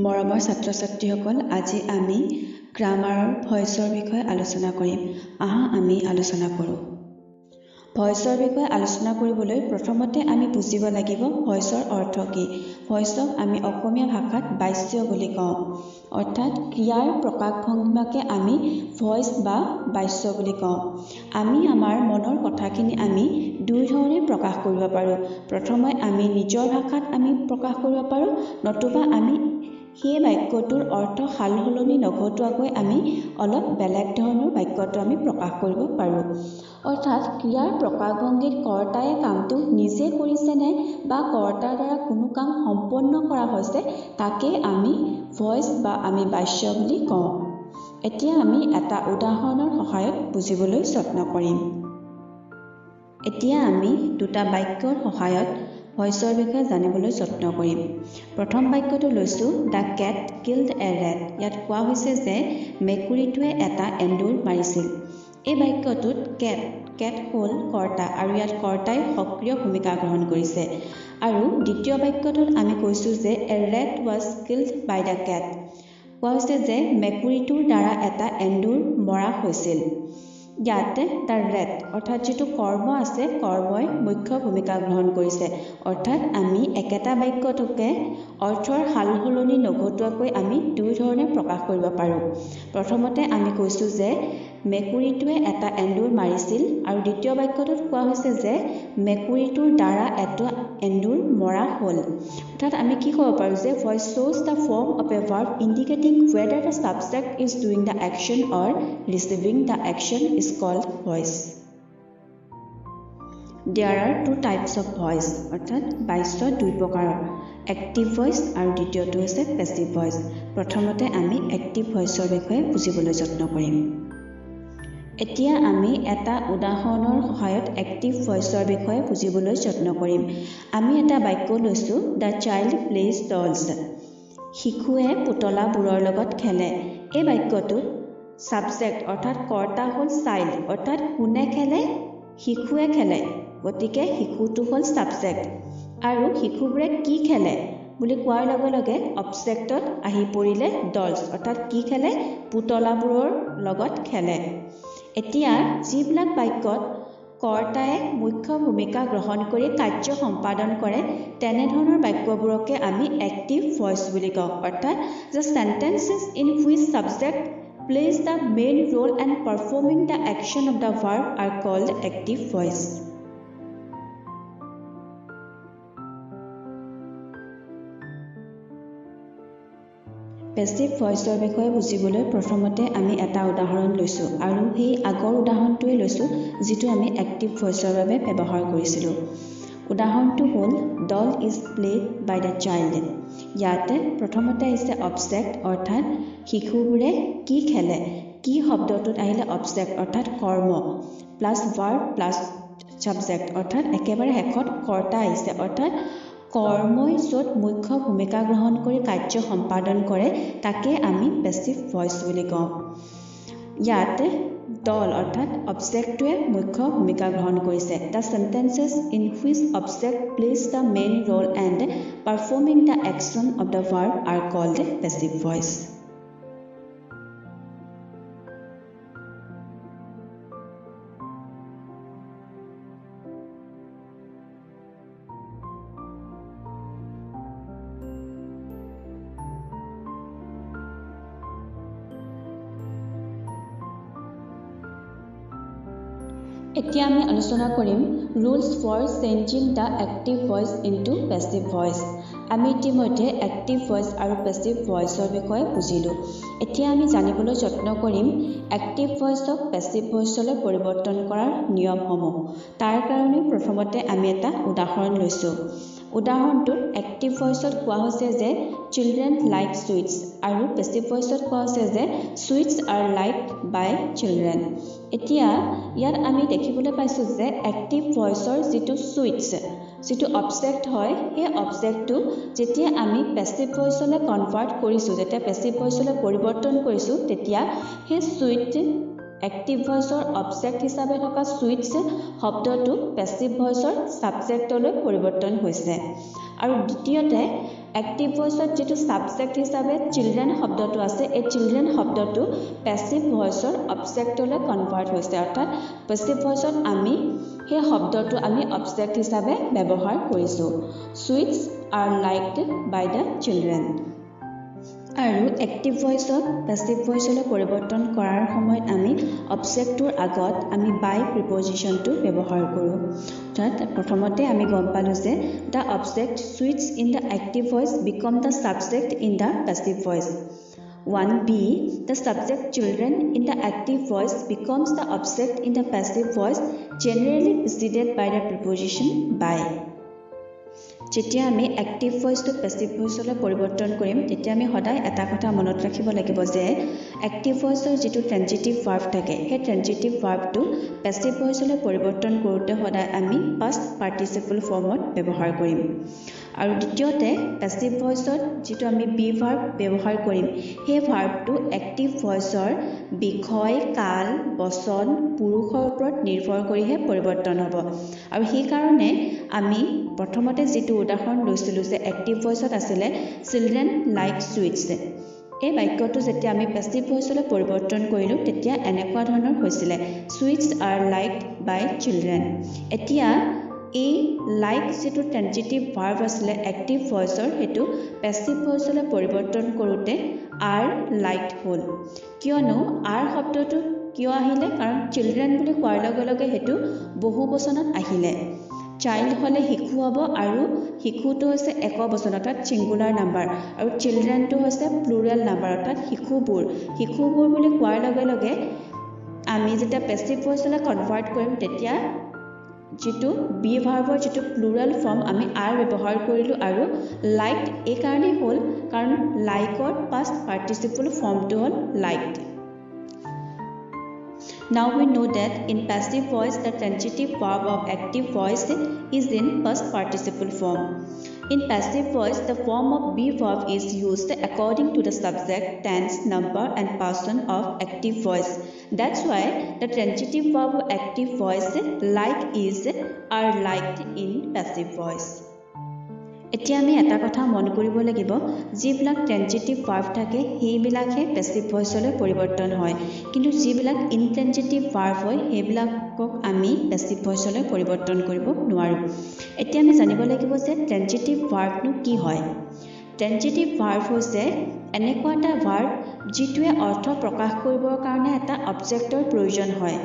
মৰমৰ ছাত্ৰ-ছাত্ৰীসকল, আজি আমি গ্ৰামাৰৰ ভইচৰ বিষয়ে আলোচনা কৰিম। আহা আমি আলোচনা কৰোঁ। ভইচৰ বিষয়ে আলোচনা কৰিবলৈ প্ৰথমতে আমি বুজিব লাগিব ভইচৰ অৰ্থ কি। ভইচক আমি অসমীয়া ভাষাত বাচ্য বুলি কওঁ, অৰ্থাৎ ক্ৰিয়াৰ প্ৰকাশভংগিমাকে আমি ভইচ বা বাচ্য বুলি কওঁ। আমি আমাৰ মনৰ কথাখিনি আমি দুই ধৰণে প্ৰকাশ কৰিব পাৰোঁ। প্ৰথমে আমি নিজৰ ভাষাত আমি প্ৰকাশ কৰিব পাৰোঁ, নতুবা আমি সেই বাক্যটোৰ অৰ্থ সাল সলনি নঘটোৱাকৈ আমি অলপ বেলেগ ধৰণৰ বাক্যটো আমি প্ৰকাশ কৰিব পাৰোঁ। অৰ্থাৎ ক্ৰিয়াৰ প্ৰকাশভংগিত কৰ্তাই কামটো নিজে কৰিছেনে বা কৰ্তাৰ দ্বাৰা কোনো কাম সম্পন্ন কৰা হৈছে তাকে আমি ভইচ বা আমি বাচ্য বুলি কওঁ। এতিয়া আমি এটা উদাহৰণৰ সহায়ত বুজিবলৈ যত্ন কৰিম। এতিয়া আমি দুটা বাক্যৰ সহায়ত ভইচৰ বিষয়ে জানিবলৈ যত্ন কৰিম। প্ৰথম বাক্যটো লৈছোঁ the cat killed a rat. ইয়াত কোৱা হৈছে যে মেকুৰীটোৱে এটা এন্দুৰ মাৰিছিল। এই বাক্যটোত কেট হ'ল কৰ্তা আৰু ইয়াত কৰ্তাই সক্ৰিয় ভূমিকা গ্ৰহণ কৰিছে। আৰু দ্বিতীয় বাক্যটোত আমি কৈছোঁ যে a rat was killed by the cat. কোৱা হৈছে যে মেকুৰীটোৰ দ্বাৰা এটা এন্দুৰ মৰা হৈছিল। ইয়াত দ্য ৰেট অৰ্থাৎ যিটো কৰ্ম আছে, কৰ্মই মুখ্য ভূমিকা গ্ৰহণ কৰিছে। অৰ্থাৎ আমি একেটা বাক্যটোকে অৰ্থৰ সাল সলনি নঘটোৱাকৈ আমি দুই ধৰণে প্ৰকাশ কৰিব পাৰোঁ। প্ৰথমতে আমি কৈছোঁ যে মেকুৰীটোৱে এটা এন্দুৰ মাৰিছিল আৰু দ্বিতীয় বাক্যটোত কোৱা হৈছে যে মেকুৰীটোৰ দ্বাৰা এটা এন্দুৰ মৰা হ'ল। অৰ্থাৎ আমি কি ক'ব পাৰোঁ যে voice shows the form of a verb indicating whether the subject is doing the action or receiving the action is called voice. There are two types of voice, অৰ্থাৎ বাচ্য দুই প্ৰকাৰৰ, এক্টিভ ভইচ আৰু দ্বিতীয়টো হৈছে পেছিভ ভইচ। প্ৰথমতে আমি active ভইচৰ বিষয়ে বুজিবলৈ যত্ন কৰিম। এতিয়া আমি এটা উদাহৰণৰ সহায়ত এক্টিভ ভইচৰ বিষয়ে বুজিবলৈ যত্ন কৰিম। আমি এটা বাক্য লৈছোঁ দ্য চাইল্ড প্লেজ ডলছ। শিশুৱে পুতলাবোৰৰ লগত খেলে। এই বাক্যটোত ছাবজেক্ট অৰ্থাৎ কৰ্তা হ'ল চাইল্ড, অৰ্থাৎ কোনে খেলে, শিশুৱে খেলে, গতিকে শিশুটো হ'ল ছাবজেক্ট। আৰু শিশুবোৰে কি খেলে বুলি কোৱাৰ লগে লগে অবজেক্টত আহি পৰিলে ডলছ, অৰ্থাৎ কি খেলে, পুতলাবোৰৰ লগত খেলে। এতিয়া যিবিলাক বাক্যত কৰ্তাই মুখ্য ভূমিকা গ্ৰহণ কৰি কাৰ্য সম্পাদন কৰে তেনেধৰণৰ বাক্যবোৰকে আমি এক্টিভ ভইচ বুলি কওঁ। অৰ্থাৎ the sentences in which subject plays the main role and performing the action of the verb are called active voice. Passive ভইচৰ বিষয়ে বুজিবলৈ প্ৰথমতে আমি এটা উদাহৰণ লৈছোঁ আৰু সেই আগৰ উদাহৰণটোৱে লৈছোঁ যিটো আমি এক্টিভ ভইচৰ বাবে ব্যৱহাৰ কৰিছিলোঁ। উদাহৰণটো হ'ল doll is played by the child. ইয়াতে প্ৰথমতে আহিছে অবজেক্ট অৰ্থাৎ শিশুবোৰে কি খেলে, কি শব্দটোত আহিলে অবজেক্ট অৰ্থাৎ কৰ্ম প্লাছ ভাৰ্ব প্লাছ ছাবজেক্ট অৰ্থাৎ একেবাৰে শেষত কৰ্তা আহিছে, অৰ্থাৎ কৰ্মই য'ত মুখ্য ভূমিকা গ্ৰহণ কৰি কাৰ্য সম্পাদন কৰে তাকে আমি পেছিভ ভইচ বুলি কওঁ। ইয়াত ডল অৰ্থাৎ অবজেক্টটোৱে মুখ্য ভূমিকা গ্ৰহণ কৰিছে। The sentences in which object plays the main role and performing the action of the verb are called passive voice. এতিয়া আমি আলোচনা কৰিম rules for changing the active voice into passive voice. আমি ইতিমধ্যে এক্টিভ ভইচ আৰু passive ভইচৰ বিষয়ে বুজিলোঁ। এতিয়া আমি জানিবলৈ যত্ন কৰিম এক্টিভ ভইচক পেছিভ ভইচলৈ পৰিৱৰ্তন কৰাৰ নিয়মসমূহ। তাৰ কাৰণে প্ৰথমতে আমি এটা উদাহৰণ লৈছোঁ। উদাহৰণটোত এক্টিভ ভইচত কোৱা হৈছে যে চিলড্ৰেন লাইক চুইটছ আৰু পেছিভ ভইচত কোৱা হৈছে যে চুইটছ আৰ লাইকড বাই চিলড্ৰেন। এতিয়া ইয়াত আমি দেখিবলৈ পাইছোঁ যে এক্টিভ ভইচৰ যিটো চুইটছ যিটো অবজেক্ট হয় সেই অবজেক্টটো যেতিয়া আমি পেছিভ ভইচলৈ কনভাৰ্ট কৰিছোঁ, যেতিয়া পেছিভ ভইচলৈ পৰিৱৰ্তন কৰিছোঁ তেতিয়া সেই চুইট এক্টিভ ভইচৰ অবজেক্ট হিচাপে থকা চুইটছ শব্দটো পেছিভ ভইচৰ ছাবজেক্টলৈ পৰিৱৰ্তন হৈছে। আৰু দ্বিতীয়তে Active voice যেটো subject হিচাপে children শব্দটো আছে এই children শব্দটো passive voice objectলৈ কনভাৰ্ট হৈছে অৰ্থাৎ passive voice আমি সেই শব্দটো আমি object হিচাপে ব্যৱহাৰ কৰিছো sweets are liked by the children আৰু active voice passive voice লৈ পৰিৱৰ্তন কৰাৰ সময়ত আমি objectটোৰ আগত আমি by preposition টো ব্যৱহাৰ কৰো অৰ্থাৎ প্ৰথমতে আমি গম পালো যে the object switch in the active voice become the subject in the passive voice 1b the subject children in the active voice becomes the object in the passive voice generally preceded by the preposition by যেতিয়া আমি active voice to passive voice লৈ পৰিৱৰ্তন কৰিম তেতিয়া আমি সদায় এটা কথা মনত ৰাখিব লাগিব যে active voice ৰ যেটো transitive verb থাকে সেই transitive verb টো passive voice লৈ পৰিৱৰ্তন কৰোতে সদায় আমি past participle formত ব্যৱহাৰ কৰিম আৰু দ্বিতীয়তে passive voice ৰ যেটো আমি be verb ব্যৱহাৰ কৰিম সেই verb টো active voice ৰ বিষয় কাল বচন পুৰুষৰ ওপৰত নিৰ্ভৰ কৰিহে পৰিৱৰ্তন হ'ব আৰু সেই কাৰণে আমি প্ৰথমতে যেটো উদাহৰণ লৈছিলো যে active voice আছিলে children like sweets এই বাক্যটো যেতিয়া আমি passive voice লৈ পৰিৱৰ্তন কৰিলো তেতিয়া এনেকুৱা ধৰণৰ হৈছিল sweets are liked by children এতিয়া এই like যেটো transitive verb আছিলে active voice হেতু passive voice লৈ পৰিৱৰ্তন কৰোতে are liked হল কিয়নো are শব্দটো কিয় আহিলে কাৰণ children বুলি কোৱাৰ লগে লগে হেতু বহু বচনত আহিলে child হলে শিশু হ'ব আৰু শিশুটো হৈছে একবচন অৰ্থাৎ সিঙ্গুলাৰ নাম্বাৰ আৰু children টো হৈছে প্লুৰাল নাম্বাৰ অৰ্থাৎ শিশুবোৰ বুলি কোৱাৰ লগে লগে আমি যেতিয়া passive voice লৈ কনভাৰ্ট কৰিম তেতিয়া যেটো be verb ৰ যেটো প্লুৰাল ফৰ্ম আমি are ব্যৱহাৰ কৰিলো আৰু liked এই কাৰণে হ'ল কাৰণ like ৰ past participle ফৰ্মটো হ'ল liked Now we know that in passive voice the transitive verb of active voice is in past participle form. In passive voice the form of be verb is used according to the subject, tense, number and person of active voice. That's why the transitive verb of active voice like is are liked in passive voice. এতিয়া আমি এটা কথা মন কৰিব লাগিব যিবিলাক ট্ৰানজিটিভ verb থাকে সেইবিলাকে পেসিভ ভয়েসলৈ পৰিৱৰ্তন হয় কিন্তু যিবিলাক ইনট্ৰানজিটিভ ভাৰ্ব হয় সেইবিলাকক আমি পেসিভ ভয়েসলৈ পৰিৱৰ্তন কৰিব নোৱাৰো এতিয়া আমি জানিব লাগিব যে ট্ৰানজিটিভ ভাৰ্বনো কি হয় ট্ৰানজিটিভ ভাৰ্ব হৈছে এনেকুৱা এটা ভাৰ্ব যিটোৱে অৰ্থ প্ৰকাশ কৰিবৰ কাৰণে এটা অবজেক্টৰ প্ৰয়োজন হয়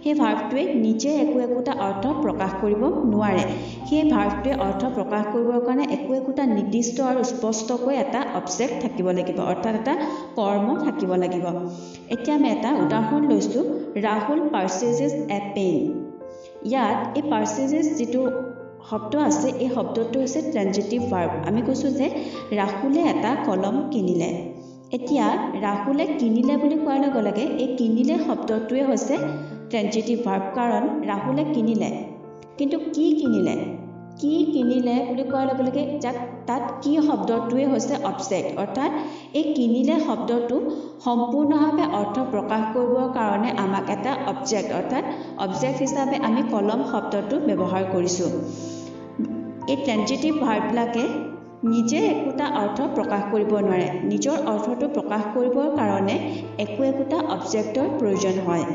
সেই ভাৰ্বটোৱে নিজে একোটা অৰ্থ প্ৰকাশ কৰিব নোৱাৰে সেই ভাৰ্বটোৱে অৰ্থ প্ৰকাশ কৰিবৰ কাৰণে একোটা নিৰ্দিষ্ট আৰু স্পষ্টকৈ এটা অবজেক্ট থাকিব লাগিব অৰ্থাৎ এটা কৰ্ম থাকিব লাগিব এতিয়া আমি এটা উদাহৰণ লৈছো ৰাহুল পাৰ্চেজেছ এ পেন ইয়াত এই পাৰ্চেজেছ যেটো শব্দ আছে এই শব্দটো হৈছে ট্ৰানজিটিভ ভাৰ্ব আমি কৈছো যে ৰাহুলে এটা কলম কিনিলে এতিয়া ৰাহুলে কিনিলে বুলি কোৱাৰ লগে লগে এই কিনিলে শব্দটোৱে হৈছে ট্ৰানজিটিভ ভাৰ্ব কাৰণ ৰাহুলে কিনিলে কিন্তু কি কিনিলে বুলি কোৱাৰ লগে লগে তাত কি শব্দটোৱে হৈছে অবজেক্ট অৰ্থাৎ এই কিনিলে শব্দটো সম্পূৰ্ণভাৱে অৰ্থ প্ৰকাশ কৰিবৰ কাৰণে আমাক এটা অবজেক্ট অৰ্থাৎ অবজেক্ট হিচাপে আমি কলম শব্দটো ব্যৱহাৰ কৰিছো এই ট্ৰানজিটিভ ভাৰ্ববিলাকে নিজে একোটা অৰ্থ প্ৰকাশ কৰিব নোৱাৰে নিজৰ অৰ্থটো প্ৰকাশ কৰিবৰ কাৰণে একোটা অবজেক্টৰ প্ৰয়োজন হয়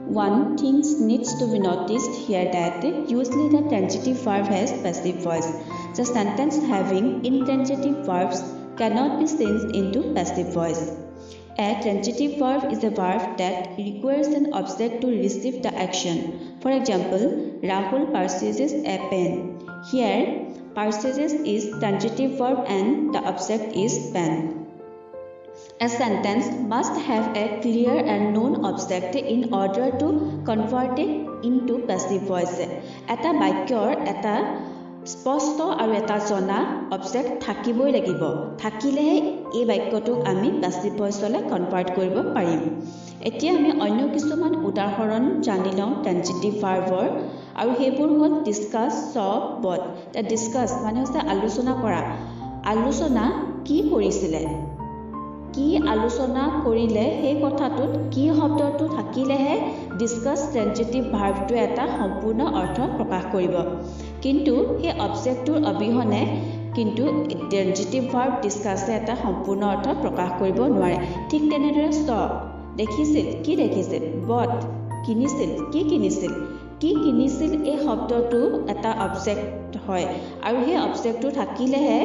One thing needs to be noticed here that usually the transitive verb has passive voice. The sentence having intransitive verbs cannot be changed into passive voice. A transitive verb is a verb that requires an object to receive the action. For example, Rahul purchases a pen. Here, purchases is transitive verb and the object is pen. A sentence must have a clear and known object in order to convert it into passive voice. Eta baikyor eta স্পষ্ট আৰু এটা জনা object থাকিবই লাগিব থাকিলেহে এই বাক্যটোক আমি passive ভয়েসলৈ convert কৰিব পাৰিম এতিয়া আমি অন্য কিছুমান উদাহৰণ জানি লওঁ ট্ৰানজিটিভ ভাৰ্বৰ আৰু হেবোৰ হ'ল ডিসকাস সব বট তে ডিসকাস মানে হৈছে আলোচনা কৰা আলোচনা কি কৰিছিলে কি আলোচনা কৰিলে সেই কথাটোত কি শব্দটো থাকিলেহে ডিসকাস ট্ৰানজিটিভ ভাৰ্বটো এটা সম্পূৰ্ণ অৰ্থ প্ৰকাশ কৰিব কিন্তু সেই অবজেক্টটোৰ অবিহনে কিন্তু ট্ৰেনজিটিভ ভাৰ্ব ডিসকাছে এটা সম্পূৰ্ণ অৰ্থ প্ৰকাশ কৰিব নোৱাৰে ঠিক তেনেদৰে স দেখিছিল কি দেখিছিল বট কিনিছিল কি কিনিছিল কি কিনিছিল এই শব্দটো এটা অবজেক্ট হয় আৰু সেই অবজেক্টটো থাকিলেহে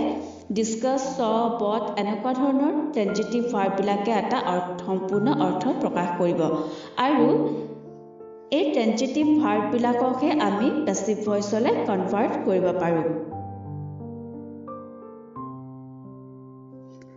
ডিসকাস স বট এনেকুৱা ধৰণৰ ট্ৰেনজিটিভ ভাৰ্ব বিলাকে এটা সম্পূৰ্ণ অৰ্থ প্ৰকাশ কৰিব আৰু এই ট্ৰেনজিটিভ ভাৰ্ব বিলাককে আমি পেসিভ ভয়েসলে কনভাৰ্ট কৰিব পাৰো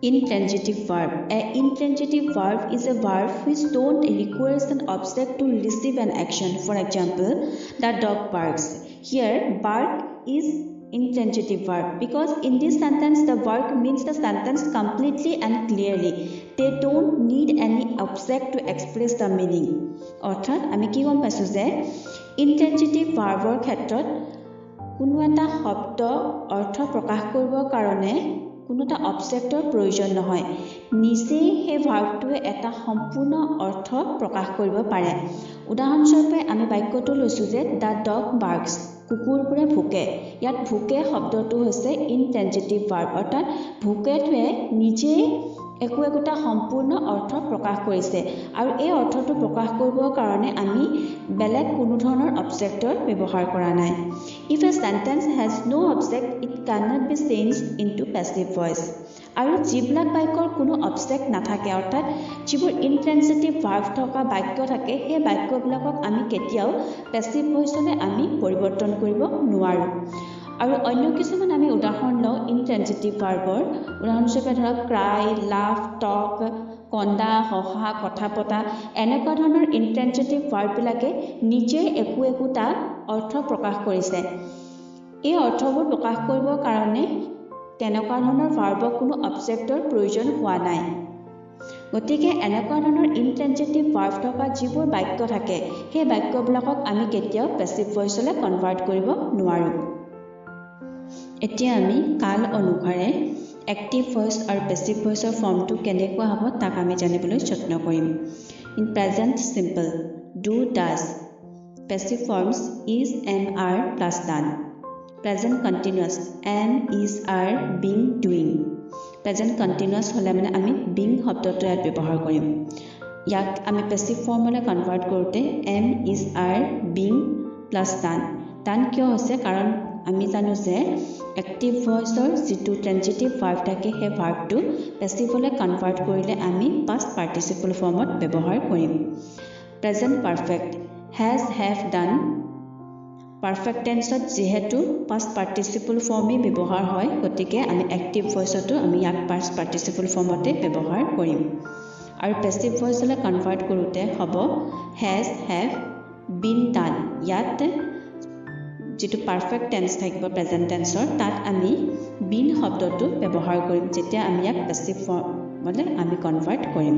Intransitive verb. A intransitive verb is a verb which don't requires an object to receive an action. For example, the dog barks. Here, bark is intransitive verb because in this sentence the verb means the sentence completely and clearly. They don't need any object to express the meaning. অর্থাৎ আমি কি গম পাইছো যে intransitive verbৰ ক্ষেত্ৰত কোনো এটা শব্দ অৰ্থ প্ৰকাশ কৰিবৰ কাৰণে কোনো এটা অবজেক্টৰ প্ৰয়োজন নহয় নিজে সেই ভাৰ্বটোৱে এটা সম্পূৰ্ণ অৰ্থ প্ৰকাশ কৰিব পাৰে উদাহৰণস্বৰূপে আমি বাক্যটো লৈছো যে দা ডগ বাৰ্কস কুকুৰবোৰে ভুকে ইয়াত ভুকে শব্দটো হৈছে ইনট্ৰেনজিটিভ ভাৰ্ব অৰ্থাৎ ভুকেটোৱে নিজে একোটা সম্পূৰ্ণ অৰ্থ প্ৰকাশ কৰিছে আৰু এই অৰ্থটো প্ৰকাশ কৰিবৰ কাৰণে আমি বেলেগ কোনো ধৰণৰ অবজেক্টৰ ব্যৱহাৰ কৰা নাই if a sentence has no object it cannot be changed into passive voice আৰু যিবিলাক বাক্যৰ কোনো অবজেক্ট নাথাকে অৰ্থাৎ যিবোৰ ইনট্ৰেনজিটিভ ভাৰ্ব থকা বাক্য থাকে সেই বাক্যবিলাকক আমি কেতিয়াও পেসিভ ভয়েসলে আমি পৰিৱৰ্তন কৰিব নোৱাৰো আৰু অন্য কিছুমান আমি উদাহৰণ লওঁ ইনট্ৰেনজিটিভ ভাৰ্বৰ উদাহৰণস্বৰূপে ধৰক ক্ৰাই লাফ টক কন্দা হহা কথা পতা এনেকুৱা ধৰণৰ ইনট্ৰেনজিটিভ ভাৰ্ববিলাকে নিজে একোটা অৰ্থ প্ৰকাশ কৰিছে এই অৰ্থবোৰ প্ৰকাশ কৰিবৰ কাৰণে তেনেকুৱা ধৰণৰ ভাৰ্বক কোনো অবজেক্টৰ প্ৰয়োজন হোৱা নাই গতিকে এনেকুৱা ধৰণৰ ইনট্ৰেনজিটিভ ভাৰ্ব থকা যিবোৰ বাক্য থাকে সেই বাক্যবিলাকক আমি কেতিয়াও পেসিভ ভয়েসলে কনভাৰ্ট কৰিব নোৱাৰো এতিয়া আমি কাল অনুসাৰে এক্টিভ ভয়েস আৰু পেসিভ ভয়েসৰ ফৰ্মটো কেনেকুৱা হ'ব তাক আমি জানিবলৈ যত্ন কৰিম in present simple do does passive forms is am are plus done present continuous am is are being doing present continuous হলে মানে আমি বিং শব্দটো ইয়াত ব্যৱহাৰ কৰিম ইয়াক আমি পেসিভ ফৰ্মলৈ কনভাৰ্ট কৰোতে am is are being plus done done কিয় হৈছে কাৰণ আমি জানো যে এক্টিভ ভয়েসৰ যেটো ট্ৰেনজিটিভ ভাৰ্ব থাকে সেই ভাৰ্বটো পেসিভলৈ কনভাৰ্ট কৰিলে আমি পাষ্ট পাৰ্টিসিপল ফৰ্মত ব্যৱহাৰ কৰিম present perfect has have done perfect টেন্সত যেহেতু পাষ্ট পাৰ্টিসিপল ফৰ্মই ব্যৱহাৰ হয় গতিকে আমি এক্টিভ ভয়েসতো আমি ইয়াক পাষ্ট পাৰ্টিসিপল ফৰ্মতে ব্যৱহাৰ কৰিম আৰু পেসিভ ভয়েসলৈ কনভাৰ্ট কৰোতে হ'ব হ্যাজ হ্যাভ বিন ডান ইয়াত যেটো পাৰফেক্ট টেন্স থাকিব প্ৰেজেন্ট টেন্সৰ তাত আমি বিন শব্দটো ব্যৱহাৰ কৰিম যেতিয়া আমি ইয়াক পেসিভ ফৰ্মলৈ আমি কনভাৰ্ট কৰিম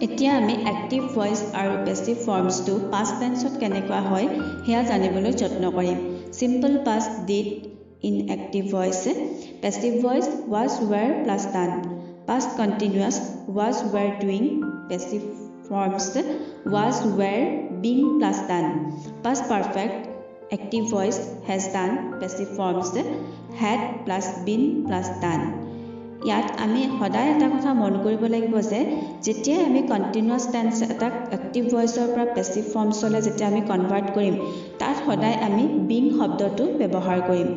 এতিয়া আমি এক্টিভ ভয়েস আৰু পেসিভ ফৰ্মছটো পাষ্ট টেন্সত কেনেকুৱা হয় হেয়া জানিবলৈ যত্ন কৰিম simple past did in active voice passive voice was were plus done past continuous was were doing passive forms was were being plus done past perfect active voice has done passive forms had plus been plus done ইয়াত আমি সদায় এটা কথা মন কৰিব লাগিব যে যেতিয়া আমি কন্টিনিউয়াস টেন্স এটা এক্টিভ ভয়েসৰ পৰা পেসিভ ফৰ্মছলৈ যেতিয়া আমি কনভাৰ্ট কৰিম তাত সদায় আমি বিং শব্দটো ব্যৱহাৰ কৰিম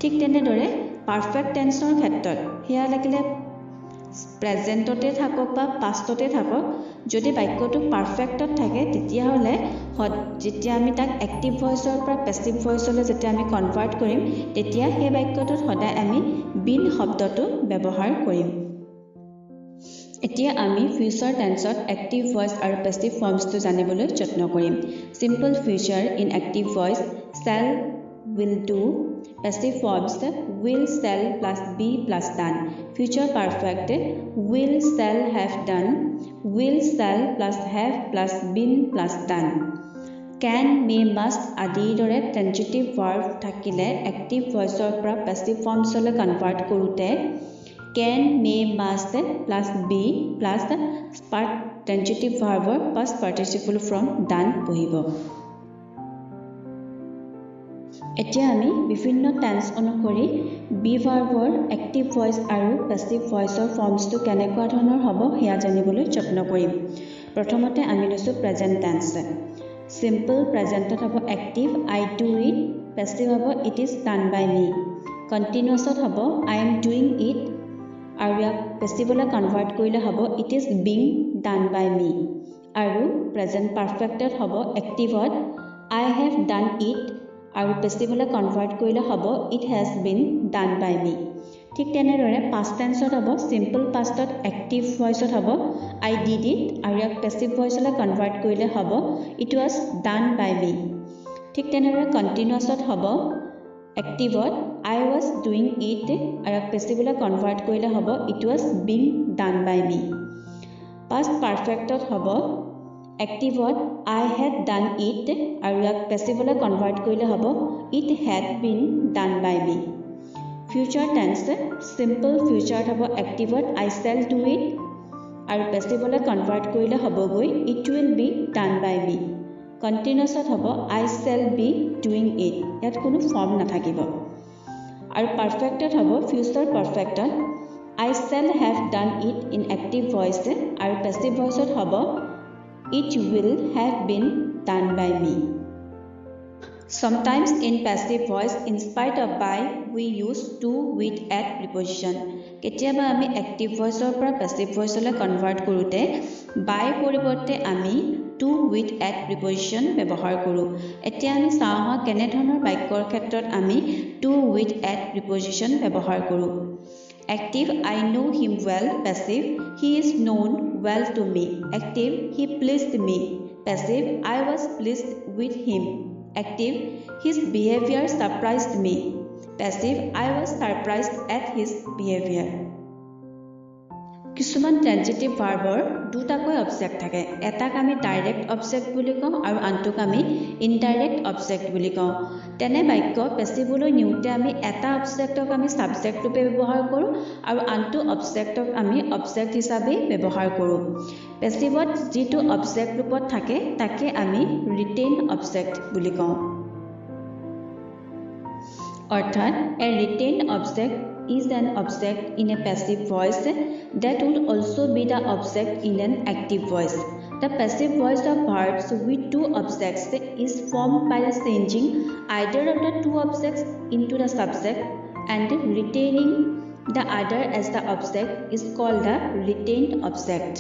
ঠিক তেনেদৰে পাৰফেক্ট টেন্সৰ ক্ষেত্ৰত হেয়া লাগিলে প্ৰেজেন্টতে থাকক বা পাষ্টতে থাকক যদি বাক্যটো পাৰফেক্টত থাকে তেতিয়া হলে যেতিয়া আমি তাক এক্টিভ ভয়েসৰ পৰা পেসিভ ভয়েসলৈ যেতিয়া আমি কনভাৰ্ট কৰিম তেতিয়া সেই বাক্যটোত সদায় আমি বিন শব্দটো ব্যৱহাৰ কৰিম এতিয়া আমি ফিউচাৰ টেন্সত এক্টিভ ভয়েস আৰু পেসিভ ফৰ্মছটো জানিবলৈ যত্ন কৰিম simple future in active voice shall will do passive forms will shall plus be plus done future perfect will shall have done will shall plus have plus been plus done can may must আদিৰ দৰে ট্ৰেনজিটিভ verb থাকিলে active ভয়েসৰ পৰা passive ফৰ্মছলৈ convert কৰোতে can may must plus be plus transitive ভাৰ্বৰ past participle form done বহিব এতিয়া আমি বিভিন্ন টেন্স অনুসৰি বি ভাৰ্বৰ এক্টিভ ভইচ আৰু পেছিভ ভইচৰ ফৰ্মছটো কেনেকুৱা ধৰণৰ হ'ব সেয়া জানিবলৈ যত্ন কৰিম। প্ৰথমতে আমি লৈছো প্ৰেজেন্ট টেন্স। সিম্পল প্ৰেজেন্টত হ'ব active I do it, passive হ'ব it is done by me. কণ্টিনিউয়াছত হ'ব আই এম ডুইং ইট আৰু ইয়াক পেছিভলৈ কনভাৰ্ট কৰিলে হ'ব it is being done by me. আৰু প্ৰেজেন্ট পাৰফেক্টত হ'ব এক্টিভত আই হেভ ডান ইট আৰু পেছিভলৈ কনভাৰ্ট কৰিলে হ'ব it has been done by me. ঠিক তেনেদৰে পাষ্ট টেন্সত হ'ব সিম্পল পাষ্টত এক্টিভ ভইচত হ'ব আই ডিড ইট আৰু ইয়াক পেছিভ ভইচলৈ কনভাৰ্ট কৰিলে হ'ব it was done by me. ঠিক তেনেদৰে কণ্টিনিউয়াছত হ'ব এক্টিভত আই ৱাজ ডুইং ইট আৰু ইয়াক পেছিভলৈ কনভাৰ্ট কৰিলে হ'ব it was being done by me. Past পাৰফেক্টত হ'ব এক্টিভত আই হেড ডান ইট আৰু ইয়াক পেছিভলৈ কনভাৰ্ট কৰিলে হ'ব it had been done by me. Future tense simple ফিউচাৰত হ'ব এক্টিভত আই শেল ডু ইট আৰু পেছিভলৈ কনভাৰ্ট কৰিলে হ'বগৈ it will be done by me. কণ্টিনিউয়াছত হ'ব I shall be doing it, ইয়াত কোনো ফৰ্ম নাথাকিব। আৰু পাৰফেক্টত হ'ব ফিউচাৰ পাৰফেক্টত I shall have done it in active voice আৰু পেছিভ ভইচত হ'ব it will have been done by me. Sometimes in passive voice, in spite of by, we use to with at preposition. কেতিয়াবা আমি active voiceৰ পৰা passive voiceলৈ convert কৰোঁতে by পৰিৱৰ্তে আমি to with at preposition ব্যৱহাৰ কৰোঁ। এতিয়া আমি চাওঁ কেনে ধৰণৰ বাক্যৰ ক্ষেত্ৰত আমি to with at preposition ব্যৱহাৰ কৰোঁ। Active, I know him well. Passive, he is known well to me. Active, he pleased me. Passive, I was pleased with him. Active, his behavior surprised me. Passive, I was surprised at his behavior. কিছুমান ট্ৰানজিটিভ ভাৰ্বৰ দুটাকৈ object থাকে। এটাক আমি direct object বুলি কওঁ আৰু আনটোক আমি indirect object বুলি কওঁ। তেনে বাক্য পেছিভলৈ নিওঁতে আমি এটা অবজেক্টক আমি সাবজেক্ট ৰূপে ব্যৱহাৰ কৰোঁ আৰু আনটো অবজেক্টক আমি অবজেক্ট হিচাপে ব্যৱহাৰ কৰোঁ। পেছিভত যিটো অবজেক্ট ৰূপত থাকে তাকে আমি ৰিটেইন অবজেক্ট বুলি কওঁ। অৰ্থাৎ a retained object is an object in a passive voice that would also be the object in an active voice. The passive voice of verbs with two objects is formed by the changing either of the two objects into the subject and retaining the other as the object is called the retained object.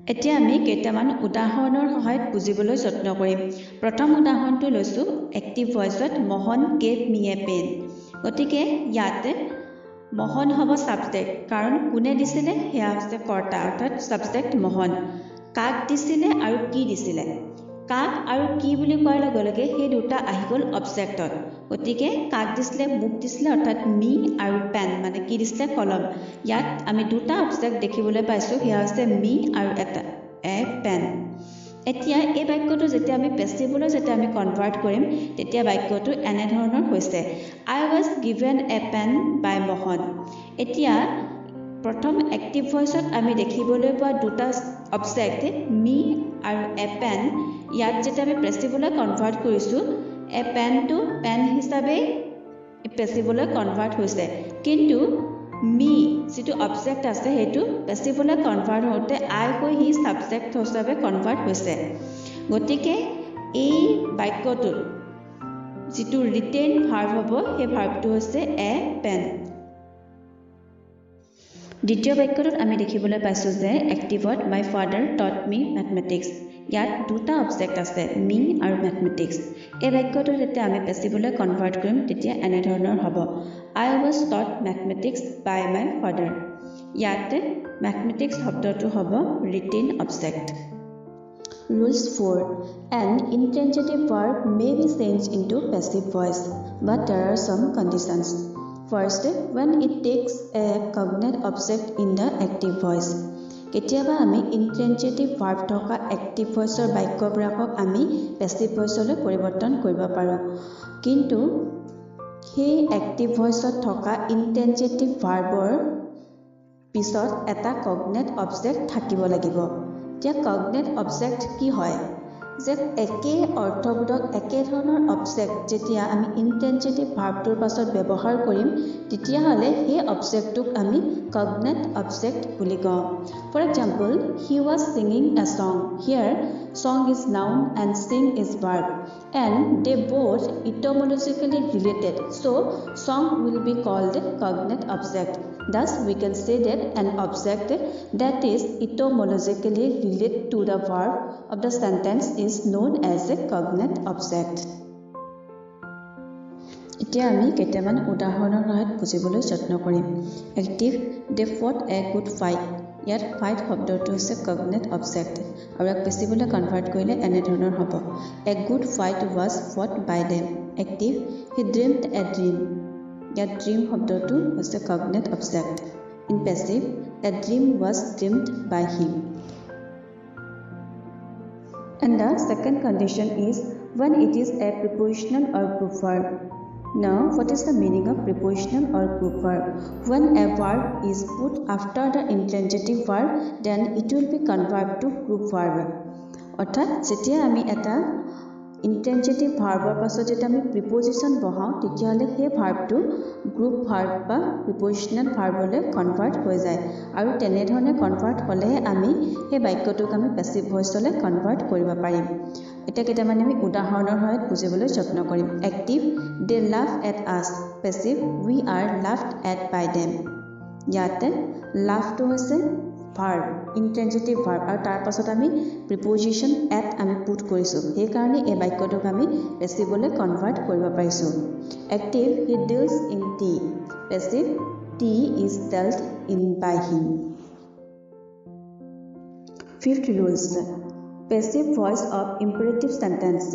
এতিয়া আমি কেইটামান উদাহৰণৰ সহায়ত বুজিবলৈ যত্ন কৰিম। প্ৰথম উদাহৰণটো লৈছো এক্টিভ ভইচত Mohan gave me a pen. গতিকে ইয়াত মোহন হ'ব সাবজেক্ট, কাৰণ কোনে দিছিলে সেয়া হৈছে কৰ্তা, অৰ্থাৎ সাবজেক্ট মোহন। কাক দিছিলে আৰু কি দিছিলে, কাক আৰু কি বুলি কোৱাৰ লগে লগে সেই দুটা আহি গ'ল অবজেক্টত। গতিকে কাক দিছিলে মোক দিছিলে, অৰ্থাৎ মি আৰু পেন মানে কি দিছিলে কলম। ইয়াত আমি দুটা অবজেক্ট দেখিবলৈ পাইছোঁ, সেয়া হৈছে মি আৰু এটা পেন। এতিয়া এই বাক্যটো যেতিয়া আমি পেছিভলৈ যেতিয়া আমি কনভাৰ্ট কৰিম তেতিয়া বাক্যটো এনেধৰণৰ হৈছে আই ৱাজ গিভেন এ পেন বাই মোহন। এতিয়া প্ৰথম এক্টিভ ভইচত আমি দেখিবলৈ পোৱা দুটা অবজেক্ট মি আৰু এ পেন, ইয়াত যেতিয়া আমি পেছিভলৈ কনভাৰ্ট কৰিছোঁ এ পেনটো পেন হিচাপে পেছিভলৈ কনভাৰ্ট হৈছে, কিন্তু মি যিটো অবজেক্ট আছে সেইটো পেছিভলৈ কনভাৰ্ট হওঁতে আই হৈ সি সাবজেক্ট হিচাপে কনভাৰ্ট হৈছে। গতিকে এই বাক্যটোত যিটো ৰিটেইন ভাৰ্ব হ'ব সেই ভাৰ্বটো হৈছে এ পেন। দ্বিতীয় বাক্যটোত আমি দেখিবলৈ পাইছোঁ যে এক্টিভত my father taught me mathematics. ইয়াত দুটা অবজেক্ট আছে মি আৰু মেথমেটিক্স। এই বাক্যটো যেতিয়া আমি পেছিভলৈ কনভাৰ্ট কৰিম তেতিয়া এনেধৰণৰ হ'ব I was taught mathematics by my father. ইয়াত মেথমেটিক্স শব্দটো হ'ব retain object. Rules 4. An intransitive verb may be changed into passive voice, but there are some conditions. First, when it takes a cognate object in the active voice. কেতিয়াবা আমি intransitive verb থকা active voiceৰ বাক্যবিলাকক আমি passive voiceলৈ পৰিৱৰ্তন কৰিব পাৰোঁ, কিন্তু সেই active voiceত থকা intransitive verbৰ পিছত এটা cognate object থাকিব লাগিব। এতিয়া cognate object কি হয়? যে একে অৰ্থবোধক একে ধৰণৰ অবজেক্ট যেতিয়া আমি ইনট্ৰেন্সিটিভ ভাৰ্বটোৰ পাছত ব্যৱহাৰ কৰিম তেতিয়াহ'লে সেই অবজেক্টটোক আমি কগনেট অবজেক্ট বুলি কওঁ for example he was singing a song here song is noun and sing is verb and they both etymologically related so song will be called cognate object thus we can say that an object that is etymologically related to the verb of the sentence is known as a cognate object এতিয়া আমি কেইটামান উদাহৰণৰ সহায়ত বুজিবলৈ যত্ন কৰিম active they fought a good fight ইয়াত fight শব্দটো হৈছে কগনেট অবজেক্ট আৰু ইয়াক পেছিভলৈ কনভাৰ্ট কৰিলে এনে ধৰণৰ হ'ব a good fight was fought by them active he dreamed a dream ইয়াত ড্ৰিম শব্দটো হৈছে cognate object in passive a dream was dreamed by him and the second condition is when it is a prepositional or group verb. Now, what is the meaning of prepositional or group verb? When a verb is put after the intransitive verb, then it will be converted to group verb. অৰ্থাৎ যেতিয়া আমি এটা intransitive ভাৰ্বৰ পাছত যেতিয়া আমি preposition বহাওঁ তেতিয়াহ'লে সেই ভাৰ্বটো group verb বা prepositional ভাৰ্বলৈ কনভাৰ্ট হৈ যায় আৰু তেনেধৰণে কনভাৰ্ট হ'লেহে আমি সেই বাক্যটোক আমি passive voiceলৈ কনভাৰ্ট কৰিব পাৰিম এতিয়া কেইটামান আমি উদাহৰণৰ সহায়ত বুজিবলৈ যত্ন কৰিম active they laugh at us passive we are laughed at by them ইয়াতে laughটো হৈছে verb intransitive verb আৰু তাৰ পাছত আমি preposition at আমি পুট কৰিছো সেই কাৰণে এই বাক্যটোক আমি passiveলৈ কনভাৰ্ট কৰিব পাৰিছো active he deals in tea passive tea is dealt in by him fifth rules passive voice of imperative sentence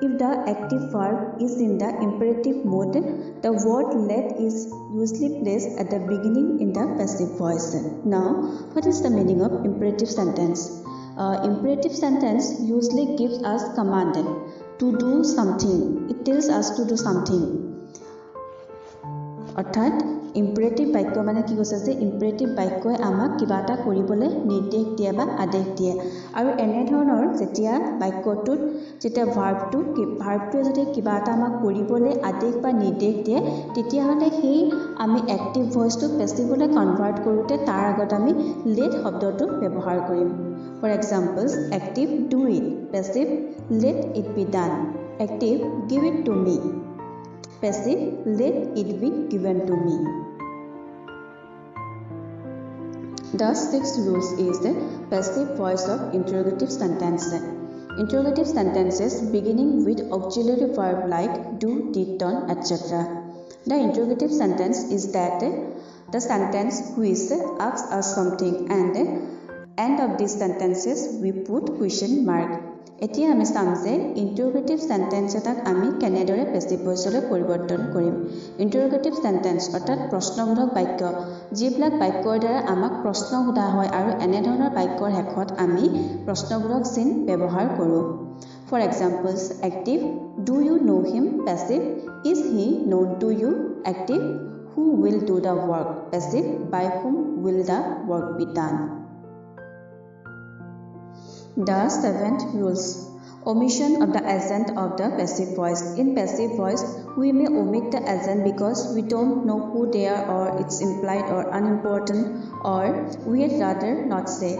if the active verb is in the imperative mode the word let is usually placed at the beginning in the passive voice now what is the meaning of imperative sentence imperative sentence usually gives us command to do something it tells us to do something অৰ্থাৎ imperative বাক্য মানে কি কৈছে যে imperative বাক্যই আমাক কিবা এটা কৰিবলৈ নিৰ্দেশ দিয়ে বা আদেশ দিয়ে আৰু এনে ধৰণৰ যেতিয়া বাক্যটোত যেতিয়া ভাৰ্বটোৱে যদি কিবা এটা আমাক কৰিবলৈ আদেশ বা নিৰ্দেশ দিয়ে তেতিয়াহ'লে সেই আমি এক্টিভ ভইচটো পেছিভলৈ কনভাৰ্ট কৰোঁতে তাৰ আগত আমি লেট শব্দটো ব্যৱহাৰ কৰিম for example active do it passive let it be done active give it to me passive let it be given to me the sixth rule is the passive voice of interrogative sentence interrogative sentences beginning with auxiliary verb like do did done etc the interrogative sentence is that the sentence which asks us something and end of these sentences we put question mark এতিয়া আমি চাম যে ইন্টাৰোগেটিভ sentence এটাক আমি কেনেদৰে passive ভইচলৈ পৰিৱৰ্তন কৰিম ইন্টাৰোগেটিভ sentence অৰ্থাৎ প্ৰশ্নবোধক বাক্য যিবিলাক বাক্যৰ দ্বাৰা আমাক প্ৰশ্ন সোধা হয় আৰু এনে ধৰণৰ বাক্যৰ শেষত আমি প্ৰশ্নবোধক চিন ব্যৱহাৰ কৰোঁ for examples active do you know him passive is he known to you active who will do the work passive by whom will the work be done The seventh rules omission of the agent of the passive voice in passive voice we may omit the agent because we don't know who they are or it's implied or unimportant or we'd rather not say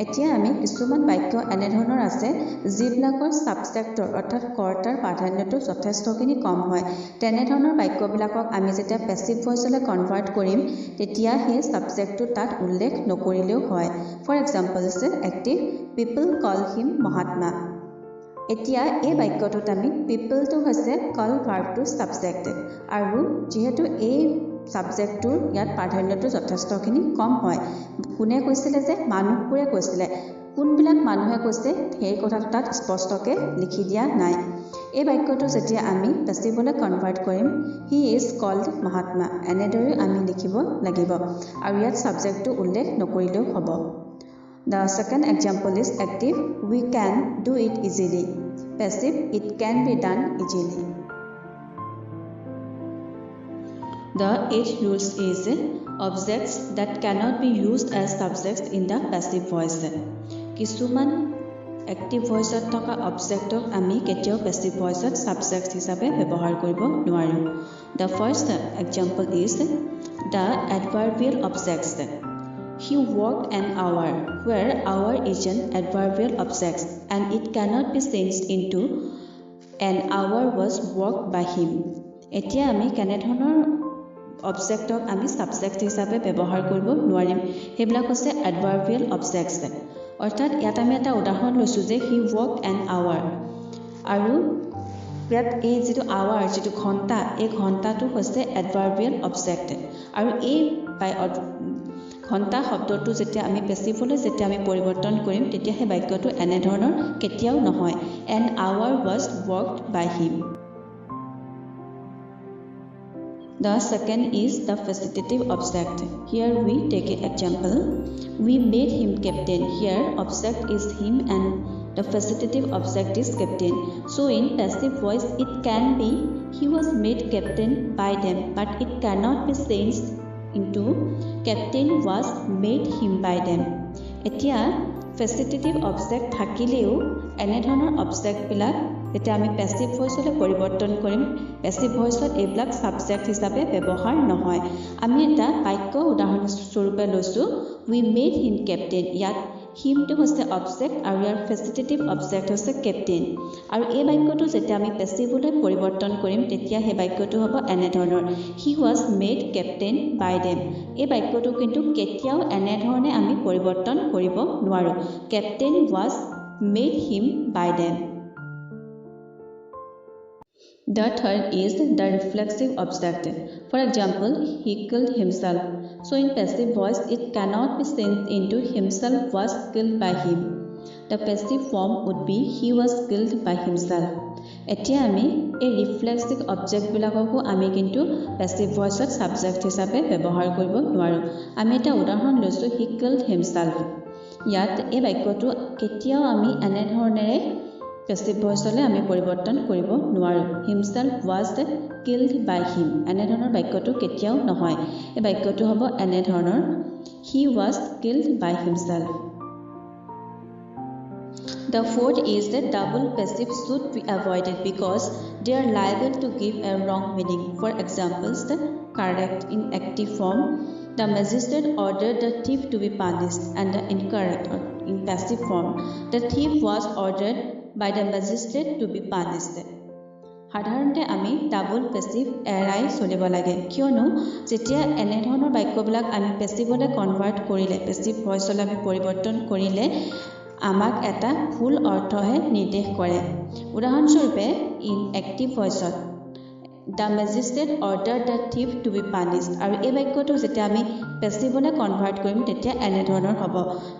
এতিয়া আমি কিছুমান বাক্য এনে ধৰণৰ আছে যিবিলাকৰ সাবজেক্টৰ অৰ্থাৎ কৰ্তাৰ প্ৰাধান্যটো যথেষ্টখিনি কম হয় তেনে ধৰণৰ বাক্যবিলাকক আমি যেতিয়া পেছিভ ভইচলৈ কনভাৰ্ট কৰিম তেতিয়া সেই সাবজেক্টটো তাত উল্লেখ নকৰিলেও হয় ফৰ এক্সাম্পল আছে এক্টিভ পিপল কল হিম মহাত্মা এতিয়া এই বাক্যটোত আমি পিপলটো হৈছে কল ভাৰ্বটো সাবজেক্ট আৰু যেহেতু এই সাবজেক্টটোৰ ইয়াত প্ৰাধান্যটো যথেষ্টখিনি কম হয় কোনে কৈছিলে যে মানুহবোৰে কৈছিলে কোনবিলাক মানুহে কৈছে সেই কথাটো তাত স্পষ্টকৈ লিখি দিয়া নাই এই বাক্যটো যেতিয়া আমি পেছিভলৈ কনভাৰ্ট কৰিম হি ইজ কল্ড মহাত্মা এনেদৰে আমি লিখিব লাগিব আৰু ইয়াত সাবজেক্টটো উল্লেখ নকৰিলেও হ'ব The second example is active we can do it easily passive it can be done easily The eighth rules is objects that cannot be used as subjects in the passive voice. কিছুমান active ভয়েসত থকা অবজেক্টক আমি কেতিয়াও passive ভয়েসত subject হিসাবে ব্যৱহাৰ কৰিব নোৱাৰো The first example is the adverbial objects He worked an hour where hour is an adverbial object and it cannot be changed into an hour was worked by him এতিয়া আমি কেনে ধৰণৰ অবজেক্টক আমি subject হিসাবে ব্যৱহাৰ কৰিব নোৱাৰিম হেবিলাক হৈছে adverbial objects অৰ্থাৎ ইয়াত আমি এটা উদাহৰণ লৈছো যে he worked an hour আৰু ইয়াত এই যেটো hour যেটো ঘণ্টা এই ঘণ্টাটো হৈছে adverbial object আৰু এই ঘণ্টা শব্দটো যেতিয়া আমি পেসিভলৈ যেতিয়া আমি পৰিৱৰ্তন কৰিম তেতিয়া হে বাক্যটো এনে ধৰণৰ কেতিয়াও নহয় an hour was worked by him The second is the factitive object. Here we take an example. We made him captain. Here object is him and the factitive object is captain. So in passive voice it can be he was made captain by them but it cannot be changed into captain was made him by them. এতিয়া factitive object থাকিলেও এনে ধৰণৰ object বিলাক যেতিয়া আমি passive ভয়েসলৈ পৰিৱৰ্তন কৰিম passive ভয়েসত এইবিলাক সাবজেক্ট হিচাপে ব্যৱহাৰ নহয় আমি এটা বাক্য উদাহৰণ স্বৰূপে লৈছো we made him captain ইয়াত him to হৈছে অবজেক্ট আৰু ইয়াৰ factitive object হৈছে captain আৰু এই বাক্যটো যেতিয়া আমি প্যাসিভলৈ পৰিৱৰ্তন কৰিম তেতিয়া হে বাক্যটো হ'ব এনে ধৰণৰ he was made captain by them এই বাক্যটো কিন্তু কেতিয়াও এনে ধৰণে আমি পৰিৱৰ্তন কৰিব নোৱাৰো captain was made him by them The third is the reflexive object. For example, he killed himself. So in passive voice, it cannot be changed into himself was killed by him. The passive form would be he was killed by himself. এতিয়া আমি এই reflexive object বিলাককো আমি কিন্তু passive voiceত subject হিচাপে ব্যৱহাৰ কৰিব নোৱাৰো আমি এটা উদাহৰণ লৈছো he killed himself ইয়াত এই বাক্যটো কেতিয়াও আমি এনে ধৰণেৰে passive voice লৈ আমি পৰিৱৰ্তন কৰিব নোৱাৰো himself was killed by him এনে ধৰণৰ বাক্যটো কেতিয়াও নহয় এই বাক্যটো হ'ব এনে ধৰণৰ he was killed by himself The fourth is that double passive should be avoided because they are liable to give a wrong meaning. For example, the correct in active form, the magistrate ordered the thief to be punished, and the incorrect or in passive form, the thief was ordered by the magistrate to be punished. সাধাৰণতে আমি double passive এৰাই চলিব লাগে কিয়নো যেতিয়া এনে ধৰণৰ বাক্যবিলাক আমি পেসিভলৈ কনভাৰ্ট কৰিলে পেসিভ ভয়েসলৈ আমি পৰিৱৰ্তন কৰিলে আমাক এটা ফুল অৰ্থহে নিৰ্দেশ কৰে উদাহৰণস্বৰূপে ইন এক্টিভ ভয়েসত The magistrate ordered the thief to be punished আৰু এই বাক্যটো যেতিয়া আমি পেসিভলৈ কনভাৰ্ট কৰিম তেতিয়া এনে ধৰণৰ হ'ব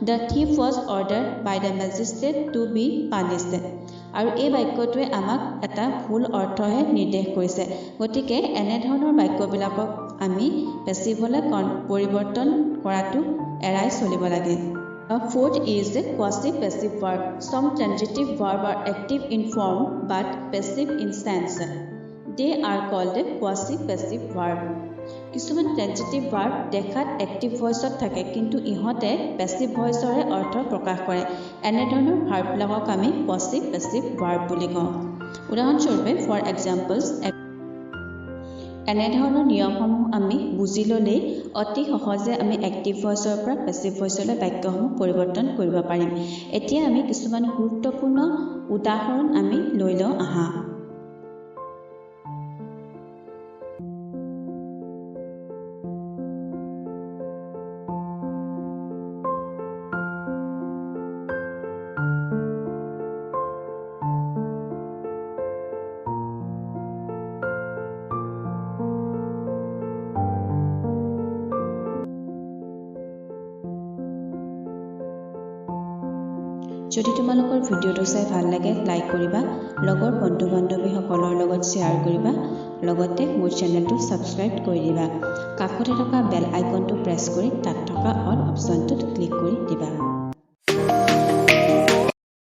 The thief was ordered by the magistrate to be punished আৰু এই বাক্যটোৱে আমাক এটা ফুল অৰ্থহে নিৰ্দেশ কৰিছে গতিকে এনে ধৰণৰ বাক্যবিলাকক আমি পেসিভলৈ পৰিৱৰ্তন কৰাটো এৰাই চলিব লাগে The fourth is the quasi-passive verb. Some transitive verbs are active in form but passive in sense. They are called a quasi-passive verb. কিছুমান transitive verb দেখাত active voiceত থাকে কিন্তু ইহঁতে passive voiceৰে অৰ্থ প্ৰকাশ কৰে। এনে ধৰণৰ verb বিলাকক আমি quasi-passive verb বুলি কওঁ। উদাহৰণস্বৰূপে for examples এনে ধৰণৰ নিয়মসমূহ আমি বুজি ললে অতি সহজে আমি এক্টিভ ভয়েসৰ পৰা প্যাসিভ ভয়েসলৈ বাক্যসমূহ পৰিৱৰ্তন কৰিব পাৰিম এতিয়া আমি কিছুমান গুৰুত্বপূৰ্ণ উদাহৰণ আমি লৈ লওঁ আহা যদি তোমালোকৰ ভিডিওটো চাই ভাল লাগে লাইক কৰিবা লগৰ বন্ধু-বান্ধৱীসকলৰ লগত শ্বেয়াৰ কৰিবা লগতে মোৰ চেনেলটো সাবস্ক্ৰাইব কৰি দিবা কাষতে থকা বেল আইকনটো প্ৰেছ কৰি তাত থকা অল অপচনটোত ক্লিক কৰি দিবা